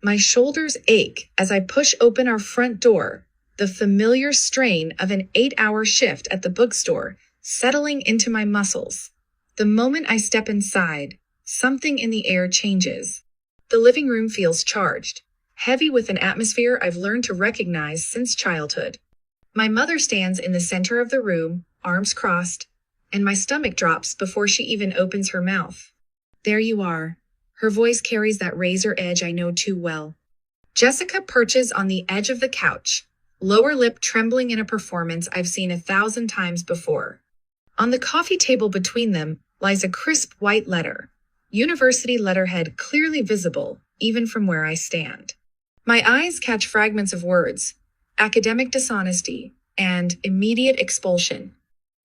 My shoulders ache as I push open our front door, the familiar strain of an 8-hour shift at the bookstore settling into my muscles. The moment I step inside, something in the air changes. The living room feels charged, heavy with an atmosphere I've learned to recognize since childhood. My mother stands in the center of the room, arms crossed, and my stomach drops before she even opens her mouth. There you are. Her voice carries that razor edge I know too well. Jessica perches on the edge of the couch, lower lip trembling in a performance I've seen 1,000 times before. On the coffee table between them lies a crisp white letter, university letterhead clearly visible even from where I stand. My eyes catch fragments of words, academic dishonesty, and immediate expulsion.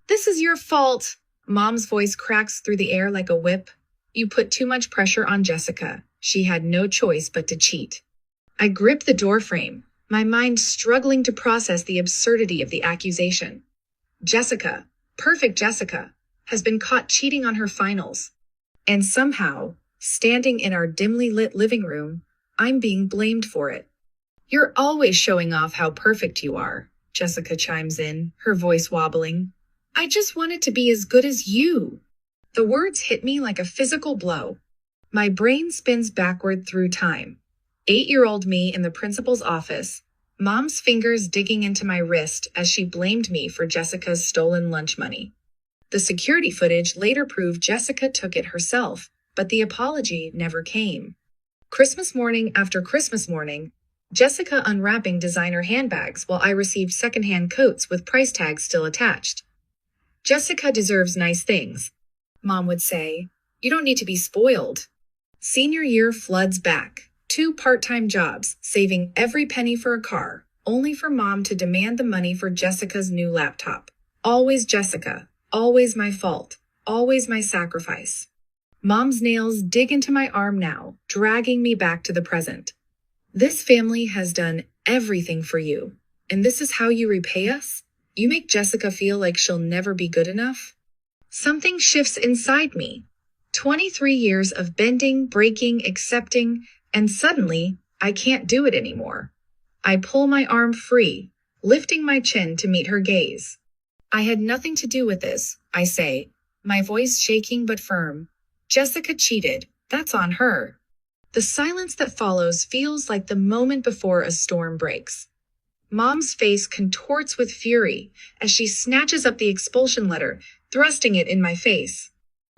"This is your fault." Mom's voice cracks through the air like a whip. "You put too much pressure on Jessica. She had no choice but to cheat." I grip the doorframe, my mind struggling to process the absurdity of the accusation. Jessica, perfect Jessica, has been caught cheating on her finals. And somehow, standing in our dimly lit living room, I'm being blamed for it. "You're always showing off how perfect you are," Jessica chimes in, her voice wobbling. "I just wanted to be as good as you." The words hit me like a physical blow. My brain spins backward through time. 8-year-old me in the principal's office, Mom's fingers digging into my wrist as she blamed me for Jessica's stolen lunch money. The security footage later proved Jessica took it herself, but the apology never came. Christmas morning after Christmas morning, Jessica unwrapping designer handbags while I received secondhand coats with price tags still attached. "Jessica deserves nice things," Mom would say. "You don't need to be spoiled." Senior year floods back. 2 part-time jobs, saving every penny for a car, only for Mom to demand the money for Jessica's new laptop. Always Jessica, always my fault, always my sacrifice. Mom's nails dig into my arm now, dragging me back to the present. "This family has done everything for you, and this is how you repay us? You make Jessica feel like she'll never be good enough?" Something shifts inside me. 23 years of bending, breaking, accepting, and suddenly, I can't do it anymore. I pull my arm free, lifting my chin to meet her gaze. "I had nothing to do with this," I say, my voice shaking but firm. "Jessica cheated. That's on her." The silence that follows feels like the moment before a storm breaks. Mom's face contorts with fury as she snatches up the expulsion letter, thrusting it in my face.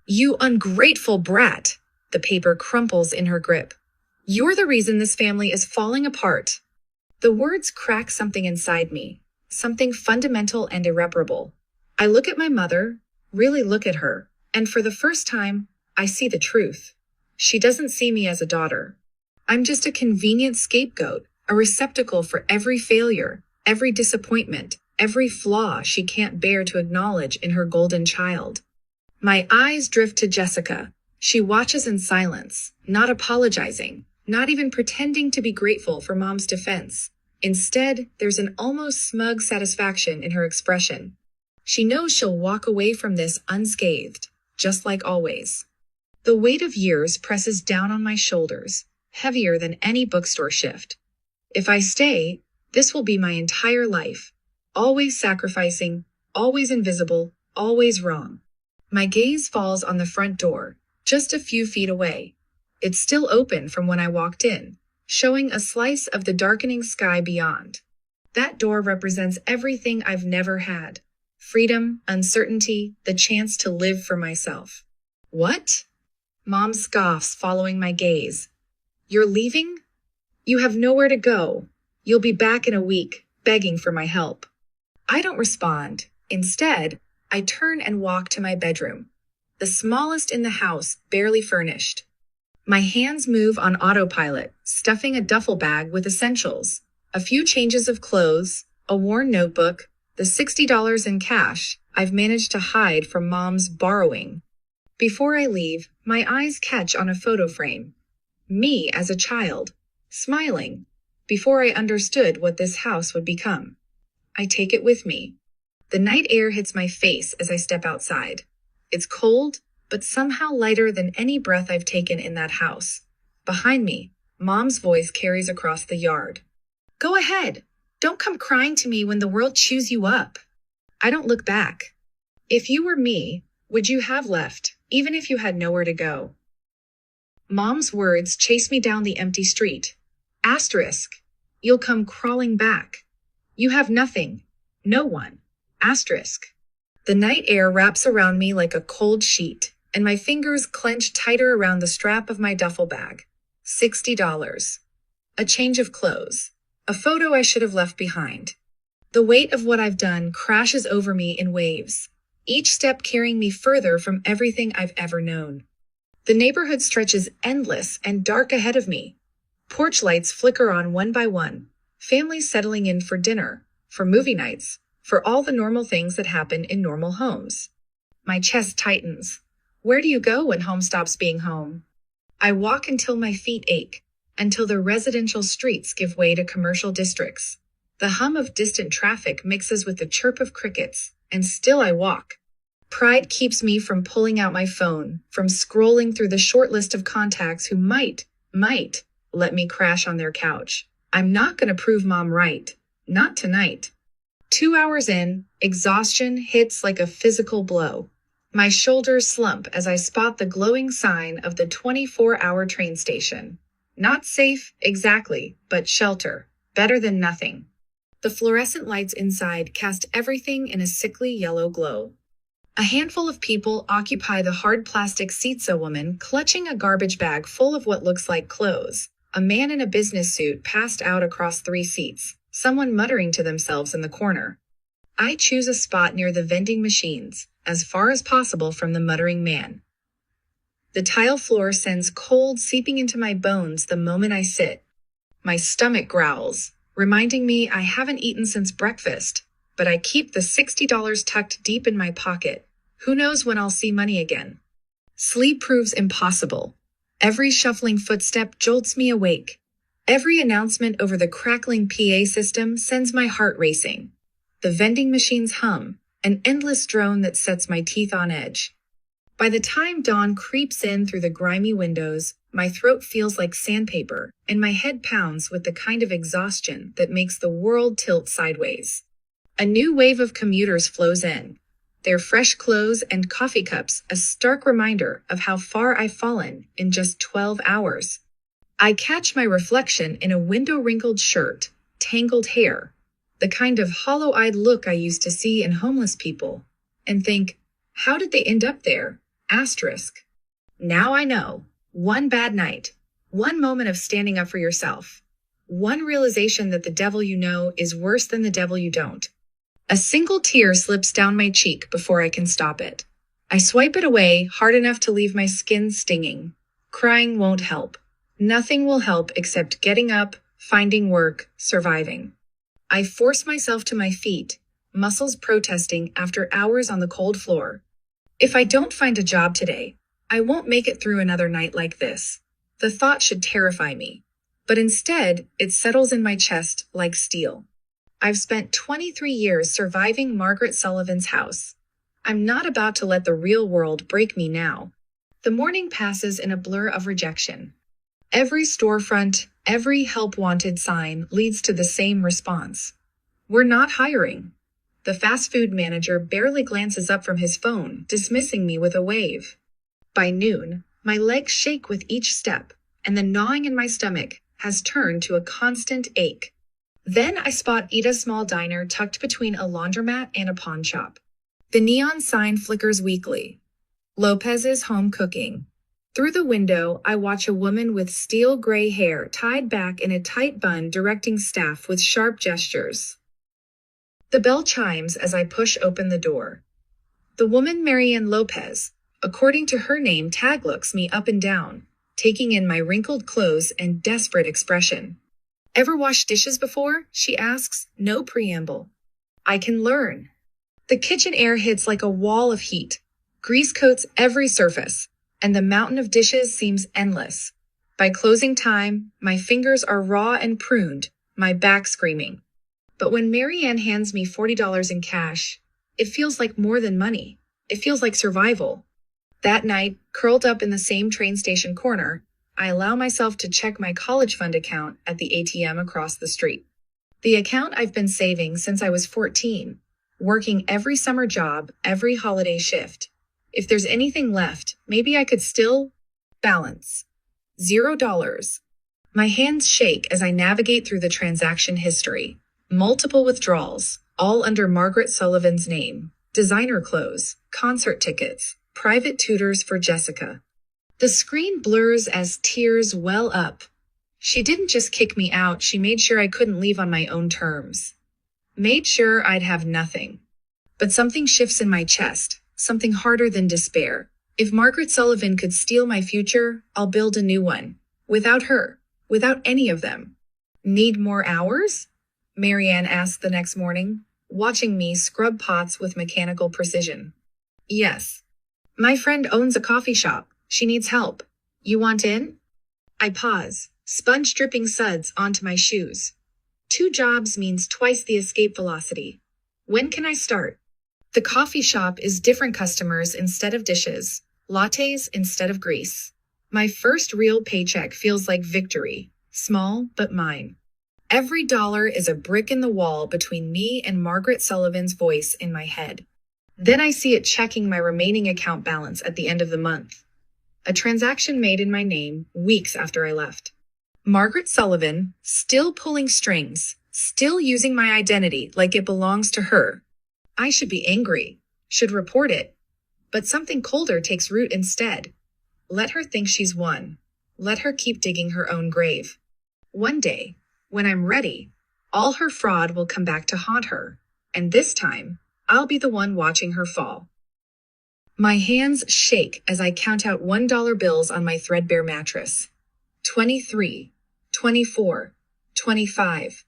"You ungrateful brat!" The paper crumples in her grip. "You're the reason this family is falling apart." The words crack something inside me, something fundamental and irreparable. I look at my mother, really look at her, and for the first time, I see the truth. She doesn't see me as a daughter. I'm just a convenient scapegoat, a receptacle for every failure, every disappointment, every flaw she can't bear to acknowledge in her golden child. My eyes drift to Jessica. She watches in silence, not apologizing, not even pretending to be grateful for Mom's defense. Instead, there's an almost smug satisfaction in her expression. She knows she'll walk away from this unscathed, just like always. The weight of years presses down on my shoulders, heavier than any bookstore shift. If I stay, this will be my entire life. Always sacrificing, always invisible, always wrong. My gaze falls on the front door, just a few feet away. It's still open from when I walked in, showing a slice of the darkening sky beyond. That door represents everything I've never had. Freedom, uncertainty, the chance to live for myself. "What?" Mom scoffs, following my gaze. "You're leaving? You have nowhere to go. You'll be back in a week, begging for my help." I don't respond. Instead, I turn and walk to my bedroom, the smallest in the house, barely furnished. My hands move on autopilot, stuffing a duffel bag with essentials, a few changes of clothes, a worn notebook, the $60 in cash I've managed to hide from Mom's borrowing. Before I leave, my eyes catch on a photo frame. Me as a child, smiling, before I understood what this house would become. I take it with me. The night air hits my face as I step outside. It's cold, but somehow lighter than any breath I've taken in that house. Behind me, Mom's voice carries across the yard. Go ahead. Don't come crying to me when the world chews you up. I don't look back. If you were me, would you have left, even if you had nowhere to go? Mom's words chase me down the empty street. Asterisk. You'll come crawling back. You have nothing. No one. Asterisk. The night air wraps around me like a cold sheet, and my fingers clench tighter around the strap of my duffel bag. $60. A change of clothes. A photo I should have left behind. The weight of what I've done crashes over me in waves, each step carrying me further from everything I've ever known. The neighborhood stretches endless and dark ahead of me. Porch lights flicker on one by one, families settling in for dinner, for movie nights, for all the normal things that happen in normal homes. My chest tightens. Where do you go when home stops being home? I walk until my feet ache, until the residential streets give way to commercial districts. The hum of distant traffic mixes with the chirp of crickets, and still I walk. Pride keeps me from pulling out my phone, from scrolling through the short list of contacts who might let me crash on their couch. I'm not going to prove Mom right. Not tonight. 2 hours in, exhaustion hits like a physical blow. My shoulders slump as I spot the glowing sign of the 24-hour train station. Not safe, exactly, but shelter. Better than nothing. The fluorescent lights inside cast everything in a sickly yellow glow. A handful of people occupy the hard plastic seats, a woman clutching a garbage bag full of what looks like clothes, a man in a business suit passed out across 3 seats, someone muttering to themselves in the corner. I choose a spot near the vending machines, as far as possible from the muttering man. The tile floor sends cold seeping into my bones the moment I sit. My stomach growls, reminding me I haven't eaten since breakfast, but I keep the $60 tucked deep in my pocket. Who knows when I'll see money again? Sleep proves impossible. Every shuffling footstep jolts me awake. Every announcement over the crackling PA system sends my heart racing. The vending machines hum, an endless drone that sets my teeth on edge. By the time dawn creeps in through the grimy windows, my throat feels like sandpaper, and my head pounds with the kind of exhaustion that makes the world tilt sideways. A new wave of commuters flows in, their fresh clothes and coffee cups a stark reminder of how far I've fallen in just 12 hours. I catch my reflection in a window-wrinkled shirt, tangled hair, the kind of hollow-eyed look I used to see in homeless people, and think, how did they end up there? Asterisk. Now I know. One bad night. One moment of standing up for yourself. One realization that the devil you know is worse than the devil you don't. A single tear slips down my cheek before I can stop it. I swipe it away hard enough to leave my skin stinging. Crying won't help. Nothing will help except getting up, finding work, surviving. I force myself to my feet, muscles protesting after hours on the cold floor. If I don't find a job today, I won't make it through another night like this. The thought should terrify me, but instead, it settles in my chest like steel. I've spent 23 years surviving Margaret Sullivan's house. I'm not about to let the real world break me now. The morning passes in a blur of rejection. Every storefront, every help-wanted sign leads to the same response. We're not hiring. The fast food manager barely glances up from his phone, dismissing me with a wave. By noon, my legs shake with each step, and the gnawing in my stomach has turned to a constant ache. Then I spot Ida's small diner tucked between a laundromat and a pawn shop. The neon sign flickers weakly. Lopez's Home Cooking. Through the window, I watch a woman with steel gray hair tied back in a tight bun directing staff with sharp gestures. The bell chimes as I push open the door. The woman Marianne Lopez, according to her name tag, looks me up and down, taking in my wrinkled clothes and desperate expression. Ever washed dishes before? She asks, no preamble. I can learn. The kitchen air hits like a wall of heat. Grease coats every surface, and the mountain of dishes seems endless. By closing time, my fingers are raw and pruned, my back screaming. But when Marianne hands me $40 in cash, it feels like more than money. It feels like survival. That night, curled up in the same train station corner, I allow myself to check my college fund account at the ATM across the street. The account I've been saving since I was 14, working every summer job, every holiday shift. If there's anything left, maybe I could still balance. $0. My hands shake as I navigate through the transaction history. Multiple withdrawals, all under Margaret Sullivan's name. Designer clothes, concert tickets, private tutors for Jessica. The screen blurs as tears well up. She didn't just kick me out, she made sure I couldn't leave on my own terms. Made sure I'd have nothing. But something shifts in my chest, something harder than despair. If Margaret Sullivan could steal my future, I'll build a new one. Without her. Without any of them. Need more hours? Marianne asked the next morning, watching me scrub pots with mechanical precision. Yes. My friend owns a coffee shop. She needs help. You want in? I pause, sponge dripping suds onto my shoes. 2 jobs means twice the escape velocity. When can I start? The coffee shop is different customers instead of dishes, lattes instead of grease. My first real paycheck feels like victory, small but mine. Every dollar is a brick in the wall between me and Margaret Sullivan's voice in my head. Then I see it checking my remaining account balance at the end of the month. A transaction made in my name weeks after I left. Margaret Sullivan, still pulling strings, still using my identity like it belongs to her. I should be angry, should report it. But something colder takes root instead. Let her think she's won. Let her keep digging her own grave. One day, when I'm ready, all her fraud will come back to haunt her. And this time, I'll be the one watching her fall. My hands shake as I count out $1 bills on my threadbare mattress. 23, 24, 25.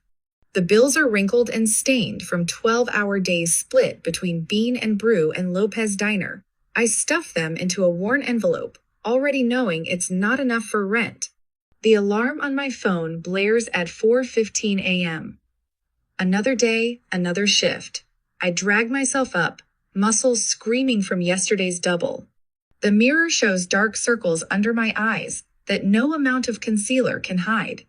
The bills are wrinkled and stained from 12-hour days split between Bean and Brew and Lopez Diner. I stuff them into a worn envelope, already knowing it's not enough for rent. The alarm on my phone blares at 4:15 a.m. Another day, another shift. I drag myself up, muscles screaming from yesterday's double. The mirror shows dark circles under my eyes that no amount of concealer can hide.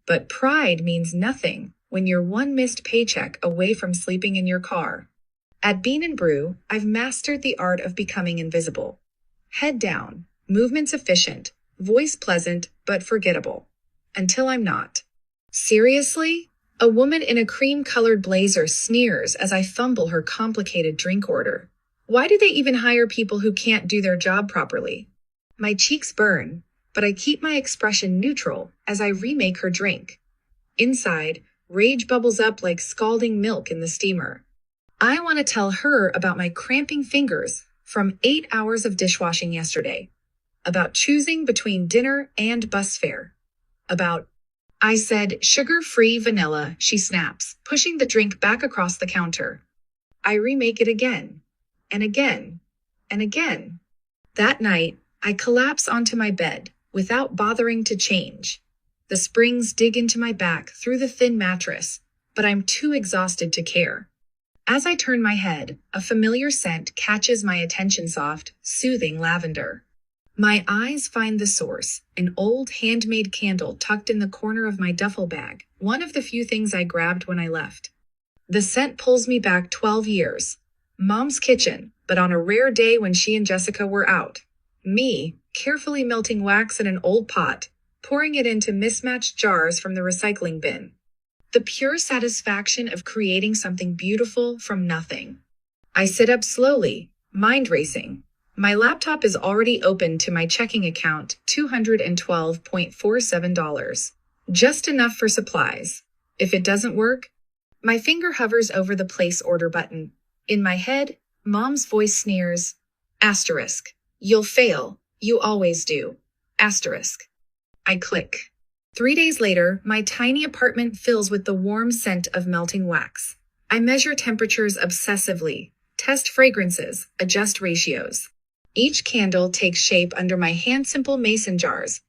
But pride means nothing when you're one missed paycheck away from sleeping in your car. At Bean and Brew, I've mastered the art of becoming invisible. Head down, movements efficient, voice pleasant but forgettable. Until I'm not. Seriously? A woman in a cream-colored blazer sneers as I fumble her complicated drink order. Why do they even hire people who can't do their job properly? My cheeks burn, but I keep my expression neutral as I remake her drink. Inside, rage bubbles up like scalding milk in the steamer. I want to tell her about my cramping fingers from 8 hours of dishwashing yesterday. About choosing between dinner and bus fare. I said, sugar-free vanilla, she snaps, pushing the drink back across the counter. I remake it again, and again, and again. That night, I collapse onto my bed without bothering to change. The springs dig into my back through the thin mattress, but I'm too exhausted to care. As I turn my head, a familiar scent catches my attention, soft, soothing lavender. My eyes find the source, an old handmade candle tucked in the corner of my duffel bag, one of the few things I grabbed when I left. The scent pulls me back 12 years. Mom's kitchen, but on a rare day when she and Jessica were out. Me, carefully melting wax in an old pot, pouring it into mismatched jars from the recycling bin. The pure satisfaction of creating something beautiful from nothing. I sit up slowly, mind racing. My laptop is already open to my checking account, $212.47. Just enough for supplies. If it doesn't work, my finger hovers over the place order button. In my head, Mom's voice sneers, asterisk. You'll fail. You always do. Asterisk. I click. 3 days later, my tiny apartment fills with the warm scent of melting wax. I measure temperatures obsessively, test fragrances, adjust ratios. Each candle takes shape under my hand-simple mason jars,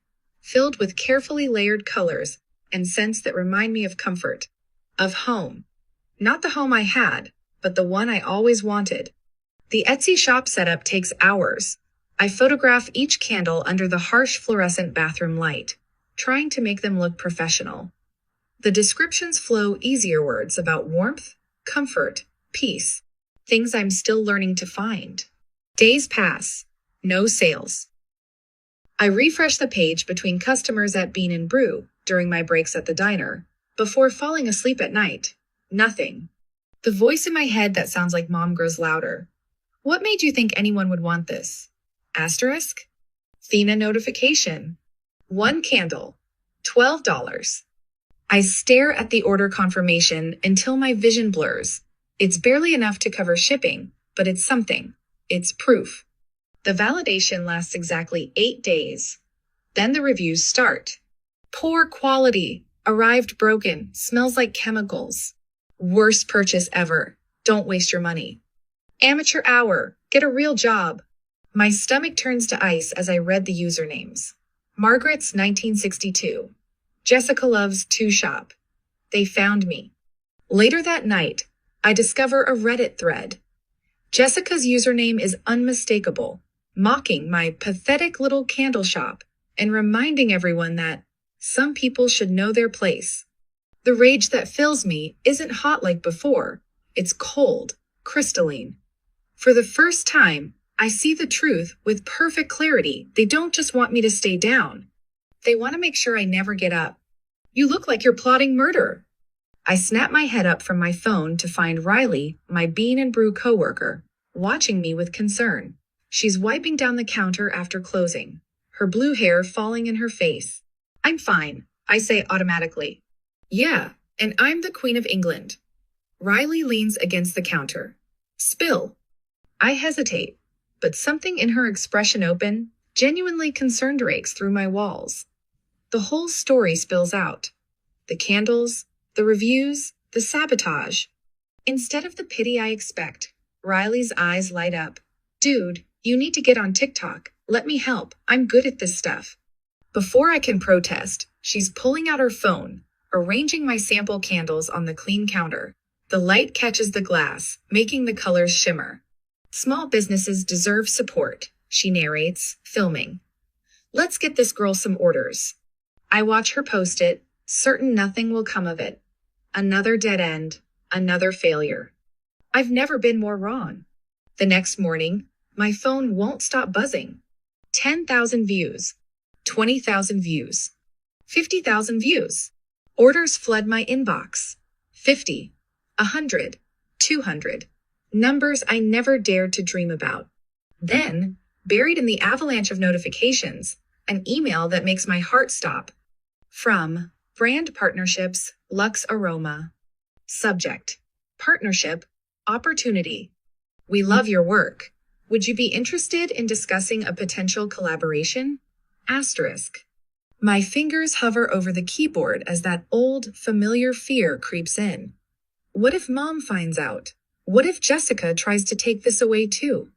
filled with carefully layered colors and scents that remind me of comfort, of home. Not the home I had, but the one I always wanted. The Etsy shop setup takes hours. I photograph each candle under the harsh fluorescent bathroom light, trying to make them look professional. The descriptions flow easier words about warmth, comfort, peace, things I'm still learning to find. Days pass. No sales. I refresh the page between customers at Bean and Brew during my breaks at the diner, before falling asleep at night. Nothing. The voice in my head that sounds like mom grows louder. What made you think anyone would want this? Asterisk? Thina notification. 1 candle. $12. I stare at the order confirmation until my vision blurs. It's barely enough to cover shipping, but it's something. It's proof. The validation lasts exactly 8 days. Then the reviews start. Poor quality. Arrived broken. Smells like chemicals. Worst purchase ever. Don't waste your money. Amateur hour. Get a real job. My stomach turns to ice as I read the usernames. Margaret's 1962. Jessica Love's 2 Shop. They found me. Later that night, I discover a Reddit thread. Jessica's username is unmistakable, mocking my pathetic little candle shop and reminding everyone that some people should know their place. The rage that fills me isn't hot like before. It's cold, crystalline. For the first time, I see the truth with perfect clarity. They don't just want me to stay down. They want to make sure I never get up. You look like you're plotting murder. I snap my head up from my phone to find Riley, my Bean and Brew coworker, watching me with concern. She's wiping down the counter after closing, her blue hair falling in her face. I'm fine, I say automatically. Yeah, and I'm the Queen of England. Riley leans against the counter. Spill. I hesitate, but something in her expression genuinely concerned rakes through my walls. The whole story spills out. The candles, the reviews, the sabotage. Instead of the pity I expect, Riley's eyes light up. Dude, you need to get on TikTok. Let me help. I'm good at this stuff. Before I can protest, she's pulling out her phone, arranging my sample candles on the clean counter. The light catches the glass, making the colors shimmer. Small businesses deserve support, she narrates, filming. Let's get this girl some orders. I watch her post it, certain nothing will come of it. Another dead end, another failure. I've never been more wrong. The next morning, my phone won't stop buzzing. 10,000 views, 20,000 views, 50,000 views. Orders flood my inbox. 50, 100, 200. Numbers I never dared to dream about. Then, buried in the avalanche of notifications, an email that makes my heart stop. From Brand Partnerships, Lux Aroma. Subject: Partnership, Opportunity. We love your work. Would you be interested in discussing a potential collaboration? Asterisk. My fingers hover over the keyboard as that old, familiar fear creeps in. What if Mom finds out? What if Jessica tries to take this away too?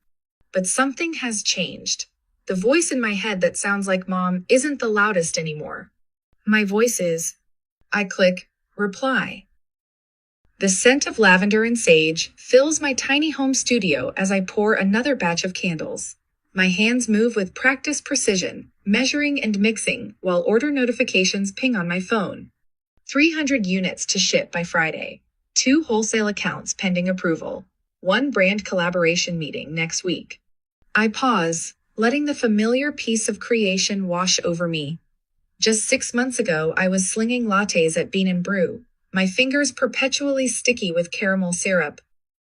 But something has changed. The voice in my head that sounds like Mom isn't the loudest anymore. My voice is. I click reply. The scent of lavender and sage fills my tiny home studio as I pour another batch of candles. My hands move with practiced precision, measuring and mixing while order notifications ping on my phone. 300 units to ship by Friday. 2 wholesale accounts pending approval. 1 brand collaboration meeting next week. I pause, letting the familiar piece of creation wash over me. Just 6 months ago, I was slinging lattes at Bean and Brew, my fingers perpetually sticky with caramel syrup.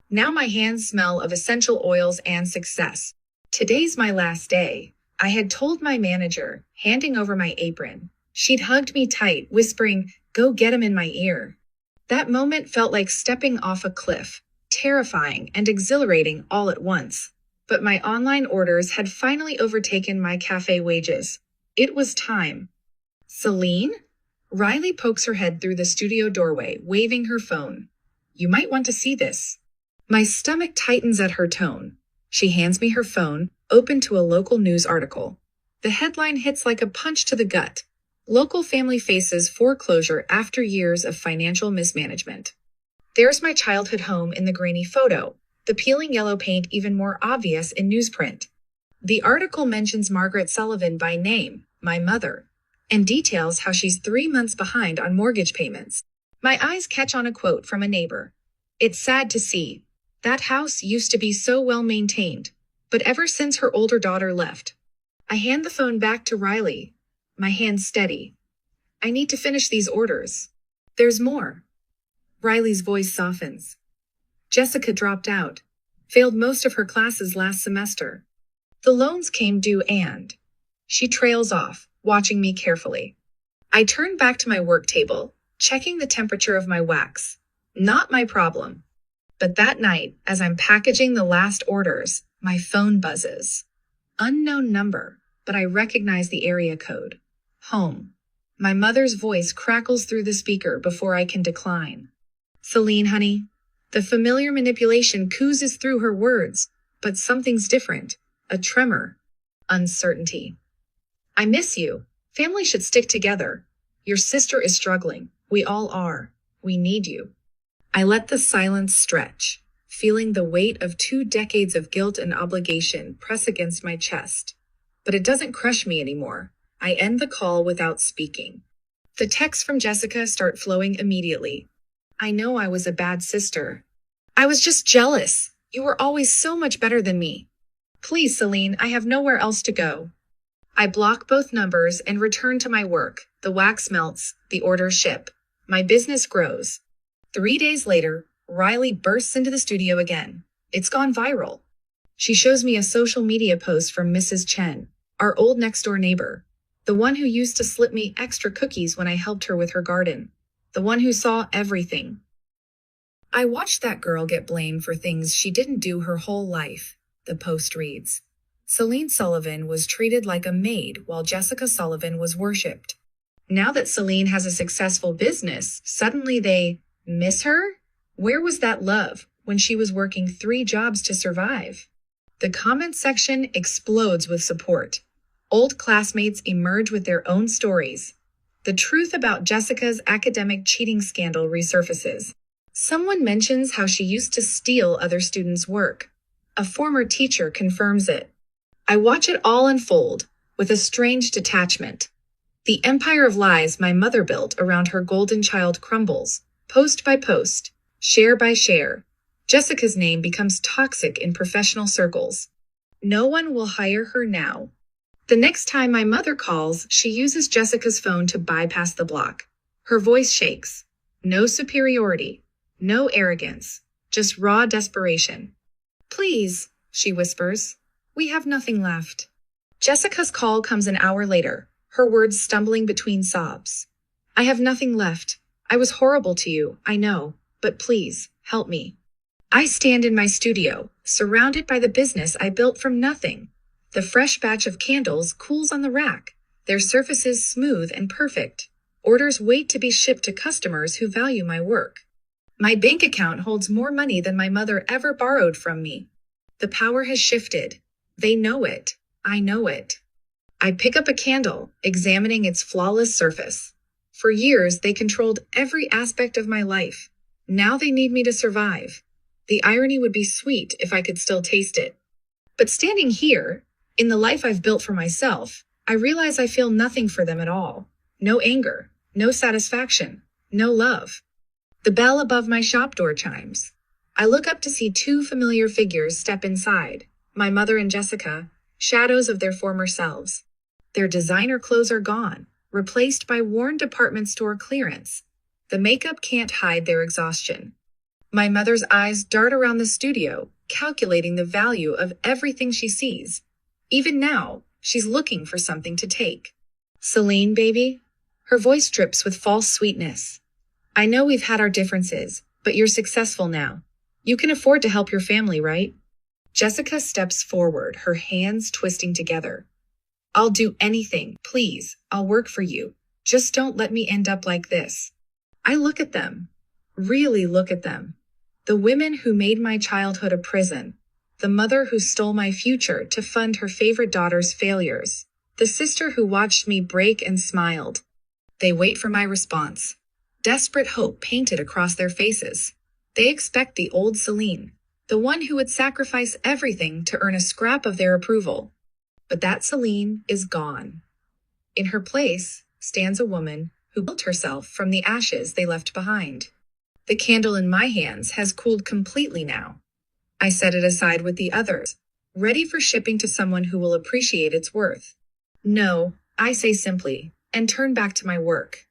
Now my hands smell of essential oils and success. Today's my last day. I had told my manager, handing over my apron. She'd hugged me tight, whispering, "Go get him," in my ear. That moment felt like stepping off a cliff, terrifying and exhilarating all at once. But my online orders had finally overtaken my cafe wages. It was time. Celine? Riley pokes her head through the studio doorway, waving her phone. You might want to see this. My stomach tightens at her tone. She hands me her phone, open to a local news article. The headline hits like a punch to the gut. Local family faces foreclosure after years of financial mismanagement. There's my childhood home in the grainy photo, the peeling yellow paint even more obvious in newsprint. The article mentions Margaret Sullivan by name, my mother, and details how she's 3 months behind on mortgage payments. My eyes catch on a quote from a neighbor. It's sad to see. That house used to be so well maintained, but ever since her older daughter left. I hand the phone back to Riley, my hand steady. I need to finish these orders. There's more. Riley's voice softens. Jessica dropped out, failed most of her classes last semester. The loans came due and she trails off, watching me carefully. I turn back to my work table, checking the temperature of my wax. Not my problem. But that night, as I'm packaging the last orders, my phone buzzes. Unknown number, but I recognize the area code. Home. My mother's voice crackles through the speaker before I can decline. Celine, honey. The familiar manipulation oozes through her words, but something's different. A tremor. Uncertainty. I miss you. Family should stick together. Your sister is struggling. We all are. We need you. I let the silence stretch, feeling the weight of 2 decades of guilt and obligation press against my chest. But it doesn't crush me anymore. I end the call without speaking. The texts from Jessica start flowing immediately. I know I was a bad sister. I was just jealous. You were always so much better than me. Please, Celine, I have nowhere else to go. I block both numbers and return to my work. The wax melts, the orders ship. My business grows. 3 days later, Riley bursts into the studio again. It's gone viral. She shows me a social media post from Mrs. Chen, our old next-door neighbor, the one who used to slip me extra cookies when I helped her with her garden, the one who saw everything. I watched that girl get blamed for things she didn't do her whole life, the post reads. Celine Sullivan was treated like a maid while Jessica Sullivan was worshipped. Now that Celine has a successful business, suddenly they miss her? Where was that love when she was working 3 jobs to survive? The comment section explodes with support. Old classmates emerge with their own stories. The truth about Jessica's academic cheating scandal resurfaces. Someone mentions how she used to steal other students' work. A former teacher confirms it. I watch it all unfold, with a strange detachment. The empire of lies my mother built around her golden child crumbles. Post by post, share by share, Jessica's name becomes toxic in professional circles. No one will hire her now. The next time my mother calls, she uses Jessica's phone to bypass the block. Her voice shakes. No superiority, no arrogance, just raw desperation. Please, she whispers, we have nothing left. Jessica's call comes an hour later, her words stumbling between sobs. I have nothing left. I was horrible to you, I know, but please, help me. I stand in my studio, surrounded by the business I built from nothing. The fresh batch of candles cools on the rack, their surfaces smooth and perfect. Orders wait to be shipped to customers who value my work. My bank account holds more money than my mother ever borrowed from me. The power has shifted. They know it. I know it. I pick up a candle, examining its flawless surface. For years, they controlled every aspect of my life. Now they need me to survive. The irony would be sweet if I could still taste it. But standing here, in the life I've built for myself, I realize I feel nothing for them at all. No anger, no satisfaction, no love. The bell above my shop door chimes. I look up to see 2 familiar figures step inside, my mother and Jessica, shadows of their former selves. Their designer clothes are gone, replaced by worn department store clearance. The makeup can't hide their exhaustion. My mother's eyes dart around the studio, calculating the value of everything she sees. Even now, she's looking for something to take. Celine, baby? Her voice drips with false sweetness. I know we've had our differences, but you're successful now. You can afford to help your family, right? Jessica steps forward, her hands twisting together. I'll do anything, please. I'll work for you. Just don't let me end up like this. I look at them. Really look at them. The women who made my childhood a prison. The mother who stole my future to fund her favorite daughter's failures. The sister who watched me break and smiled. They wait for my response. Desperate hope painted across their faces. They expect the old Celine, the one who would sacrifice everything to earn a scrap of their approval. But that Celine is gone. In her place stands a woman who built herself from the ashes they left behind. The candle in my hands has cooled completely now. I set it aside with the others, ready for shipping to someone who will appreciate its worth. No, I say simply, and turn back to my work.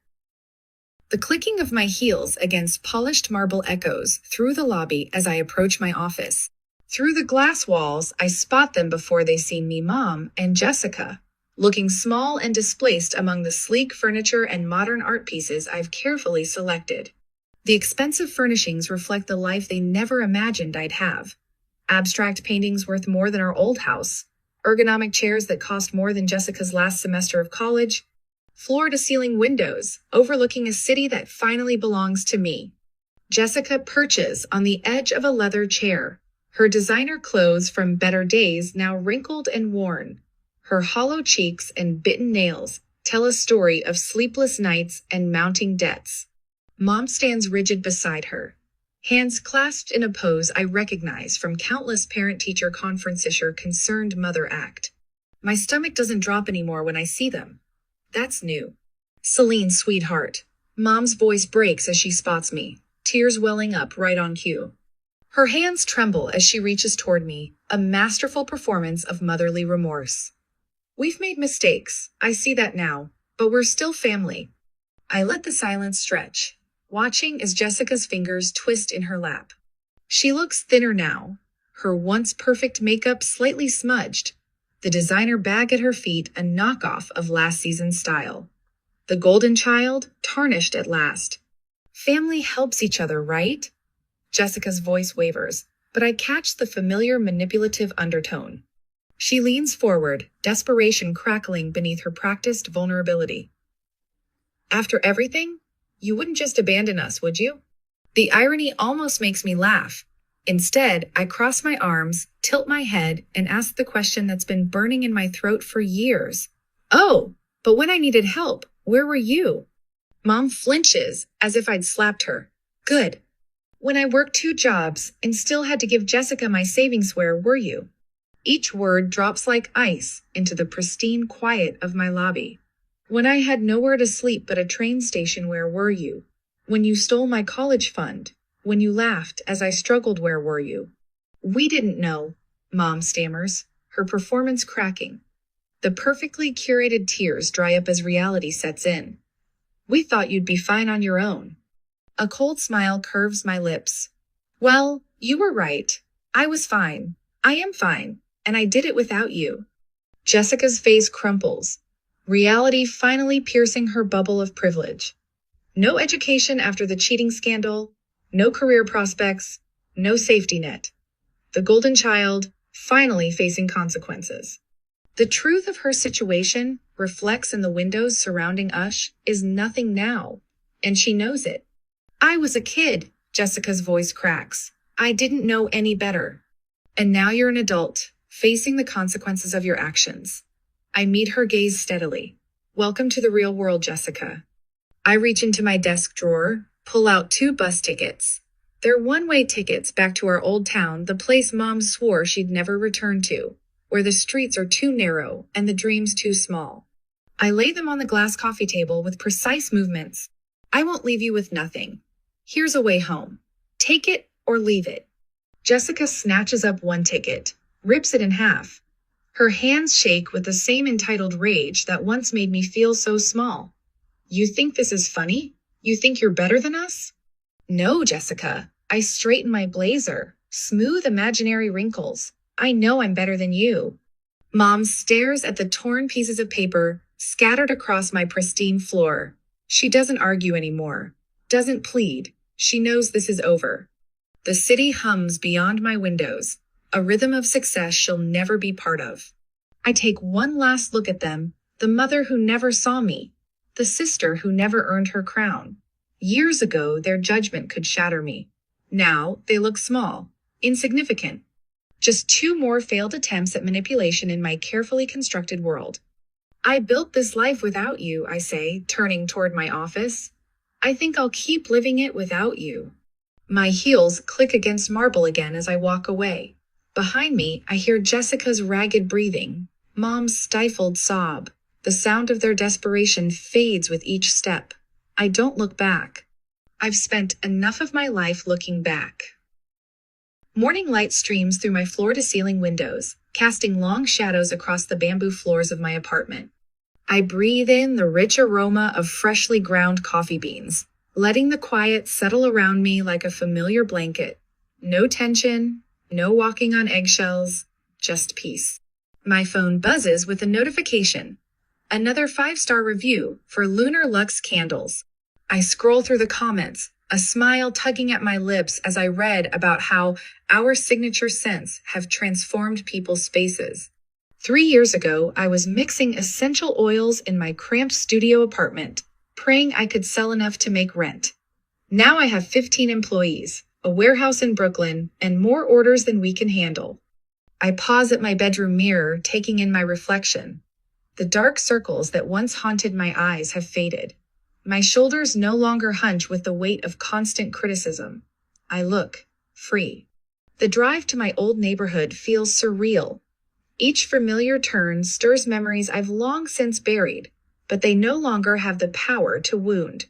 The clicking of my heels against polished marble echoes through the lobby as I approach my office. Through the glass walls, I spot them before they see me, Mom and Jessica, looking small and displaced among the sleek furniture and modern art pieces I've carefully selected. The expensive furnishings reflect the life they never imagined I'd have. Abstract paintings worth more than our old house, ergonomic chairs that cost more than Jessica's last semester of college, floor-to-ceiling windows overlooking a city that finally belongs to me. Jessica perches on the edge of a leather chair, her designer clothes from better days now wrinkled and worn. Her hollow cheeks and bitten nails tell a story of sleepless nights and mounting debts. Mom stands rigid beside her, hands clasped in a pose I recognize from countless parent-teacher conference-ish concerned mother act. My stomach doesn't drop anymore when I see them. That's new. Celine, sweetheart. Mom's voice breaks as she spots me, tears welling up right on cue. Her hands tremble as she reaches toward me, a masterful performance of motherly remorse. We've made mistakes, I see that now, but we're still family. I let the silence stretch, watching as Jessica's fingers twist in her lap. She looks thinner now, her once perfect makeup slightly smudged, the designer bag at her feet a knockoff of last season's style. The golden child tarnished at last. Family helps each other, right? Jessica's voice wavers, but I catch the familiar manipulative undertone. She leans forward, desperation crackling beneath her practiced vulnerability. After everything, you wouldn't just abandon us, would you? The irony almost makes me laugh. Instead, I cross my arms, tilt my head, and ask the question that's been burning in my throat for years. Oh, but when I needed help, where were you? Mom flinches, as if I'd slapped her. Good. When I worked 2 jobs and still had to give Jessica my savings, where were you? Each word drops like ice into the pristine quiet of my lobby. When I had nowhere to sleep but a train station, where were you? When you stole my college fund? When you laughed as I struggled, where were you? We didn't know, Mom stammers, her performance cracking. The perfectly curated tears dry up as reality sets in. We thought you'd be fine on your own. A cold smile curves my lips. Well, you were right. I was fine. I am fine. And I did it without you. Jessica's face crumples, reality finally piercing her bubble of privilege. No education after the cheating scandal, no career prospects, no safety net. The golden child finally facing consequences. The truth of her situation reflects in the windows surrounding us is nothing now, and she knows it. I was a kid, Jessica's voice cracks. I didn't know any better. And now you're an adult, facing the consequences of your actions. I meet her gaze steadily. Welcome to the real world, Jessica. I reach into my desk drawer, pull out 2 bus tickets. They're one-way tickets back to our old town, the place Mom swore she'd never return to, where the streets are too narrow and the dreams too small. I lay them on the glass coffee table with precise movements. I won't leave you with nothing. Here's a way home. Take it or leave it. Jessica snatches up one ticket, rips it in half. Her hands shake with the same entitled rage that once made me feel so small. You think this is funny? You think you're better than us? No, Jessica. I straighten my blazer, smooth imaginary wrinkles. I know I'm better than you. Mom stares at the torn pieces of paper scattered across my pristine floor. She doesn't argue anymore, doesn't plead. She knows this is over. The city hums beyond my windows, a rhythm of success she'll never be part of. I take one last look at them, the mother who never saw me, the sister who never earned her crown. Years ago, their judgment could shatter me. Now, they look small, insignificant. Just 2 more failed attempts at manipulation in my carefully constructed world. I built this life without you, I say, turning toward my office. I think I'll keep living it without you. My heels click against marble again as I walk away. Behind me, I hear Jessica's ragged breathing. Mom's stifled sob. The sound of their desperation fades with each step. I don't look back. I've spent enough of my life looking back. Morning light streams through my floor-to-ceiling windows, casting long shadows across the bamboo floors of my apartment. I breathe in the rich aroma of freshly ground coffee beans, letting the quiet settle around me like a familiar blanket. No tension, no walking on eggshells, just peace. My phone buzzes with a notification. Another 5-star review for Lunar Lux candles. I scroll through the comments, a smile tugging at my lips as I read about how our signature scents have transformed people's spaces. 3 years ago, I was mixing essential oils in my cramped studio apartment, praying I could sell enough to make rent. Now I have 15 employees, a warehouse in Brooklyn, and more orders than we can handle. I pause at my bedroom mirror, taking in my reflection. The dark circles that once haunted my eyes have faded. My shoulders no longer hunch with the weight of constant criticism. I look free. The drive to my old neighborhood feels surreal. Each familiar turn stirs memories I've long since buried, but they no longer have the power to wound.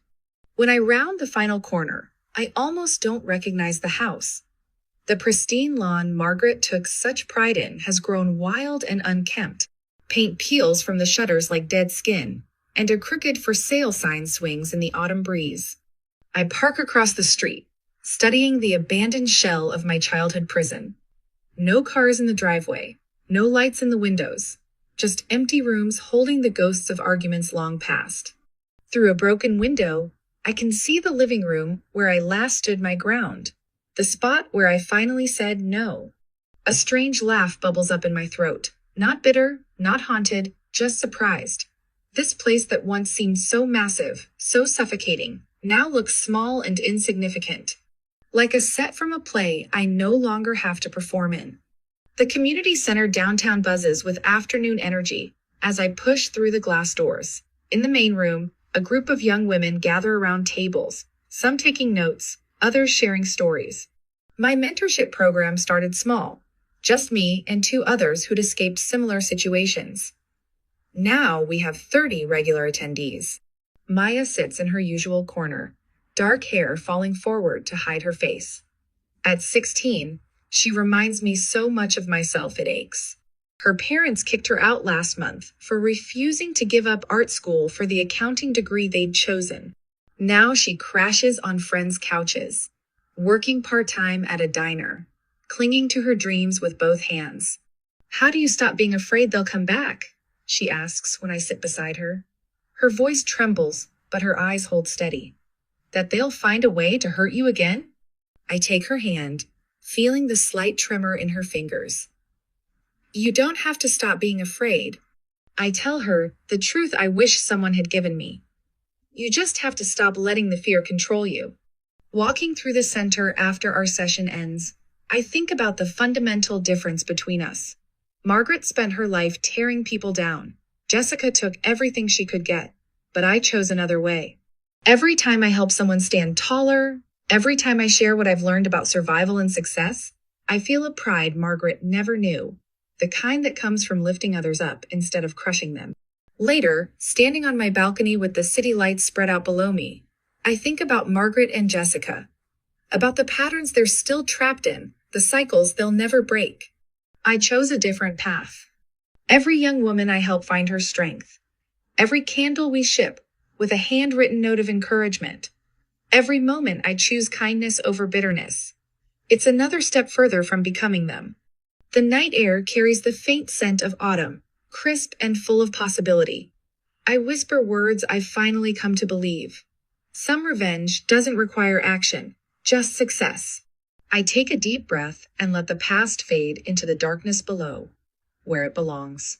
When I round the final corner, I almost don't recognize the house. The pristine lawn Margaret took such pride in has grown wild and unkempt. Paint peels from the shutters like dead skin, and a crooked for sale sign swings in the autumn breeze. I park across the street, studying the abandoned shell of my childhood prison. No cars in the driveway, no lights in the windows, just empty rooms holding the ghosts of arguments long past. Through a broken window, I can see the living room where I last stood my ground, the spot where I finally said no. A strange laugh bubbles up in my throat. Not bitter, not haunted, just surprised. This place that once seemed so massive, so suffocating, now looks small and insignificant. Like a set from a play I no longer have to perform in. The community center downtown buzzes with afternoon energy as I push through the glass doors. In the main room, a group of young women gather around tables, some taking notes, others sharing stories. My mentorship program started small. Just me and 2 others who'd escaped similar situations. Now we have 30 regular attendees. Maya sits in her usual corner, dark hair falling forward to hide her face. At 16, she reminds me so much of myself it aches. Her parents kicked her out last month for refusing to give up art school for the accounting degree they'd chosen. Now she crashes on friends' couches, working part-time at a diner, clinging to her dreams with both hands. How do you stop being afraid they'll come back? She asks when I sit beside her. Her voice trembles, but her eyes hold steady. That they'll find a way to hurt you again? I take her hand, feeling the slight tremor in her fingers. You don't have to stop being afraid. I tell her the truth I wish someone had given me. You just have to stop letting the fear control you. Walking through the center after our session ends, I think about the fundamental difference between us. Margaret spent her life tearing people down. Jessica took everything she could get, but I chose another way. Every time I help someone stand taller, every time I share what I've learned about survival and success, I feel a pride Margaret never knew, the kind that comes from lifting others up instead of crushing them. Later, standing on my balcony with the city lights spread out below me, I think about Margaret and Jessica, about the patterns they're still trapped in, the cycles they'll never break. I chose a different path. Every young woman I help find her strength. Every candle we ship with a handwritten note of encouragement. Every moment I choose kindness over bitterness. It's another step further from becoming them. The night air carries the faint scent of autumn, crisp and full of possibility. I whisper words I've finally come to believe. Some revenge doesn't require action, just success. I take a deep breath and let the past fade into the darkness below, where it belongs.